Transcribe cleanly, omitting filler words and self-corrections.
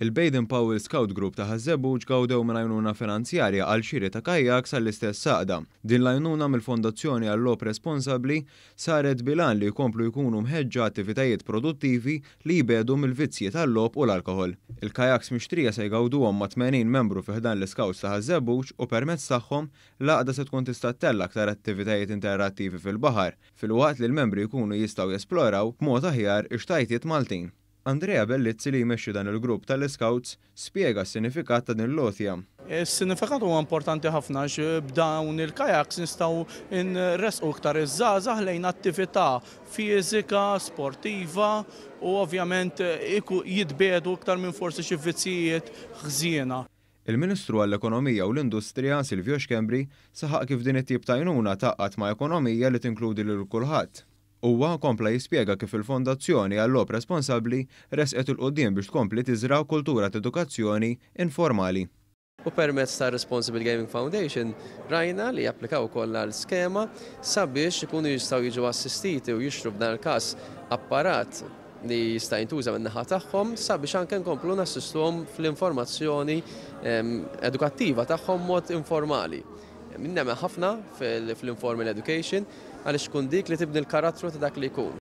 Il-Baden Powell Scout Group ta' Ħażebbuġ gawdew minn għajnuna finanzjarja għal xiri ta' kajaks għall-istess saqda. Din l-għajnuna mill-Fondazzjoni għall-Logħob Responsabbli saret bilan li jkomplu jkunu mħeġġa attivitajiet produttivi li jbedu mill-vizzji tal-logħob u l-alkoħol. Il-kajaks mixtrija se jgawduhom ma' 80 membru fih dan l-Scouts ta' Ħażebbuġ u permezz tagħhom l-għaqda se tkun tista' tella aktar attivitajiet interattivi fil-baħar, filwaqt li l-membri jkunu jistgħu jesploraw b'mod aħjar ix-xtajtiet Maltin. Andrea Bellizzi li jmexxi dan il-grupp tal-Scouts spjega s-sinifikat ta' din l-logħtja. Is-sinifikat huwa importanti ħafna b'dawn il-kajaks nistgħu nresqu iktar iż-żgħażagħ lejn attività fiżika, sportiva u ovvjament jitbiedu iktar minn forsi xi vizzijiet ħżiena. Il-Ministru għall-Ekonomija u l-Industrija Silvio Xkembri saħaq kif din it-tip ta' għajnuna taqqat ma' ekonomija li tinkludi lil kulħadd. Huwa kompla jispjega kif il-Fondazzjoni għall-Logħob Responsabbli resqet il-qudiem biex tkompli tiżra kultura ta' edukazzjoni informali. U permezz ta' Responsible Gaming Foundation rajna li japplikaw ukoll l-skema sabiex ikunu jistgħu jiġu assistiti u jixtru b'dan il-każ apparat li jista' jintuża min-naħa tagħhom sabiex anke nkomplu nassistuhom fl-informazzjoni edukattiva tagħhom mod informali. Minnemmen ħafna fil-informal education għaliex tkun dik li tibni l-karattru ta' dak li jkun.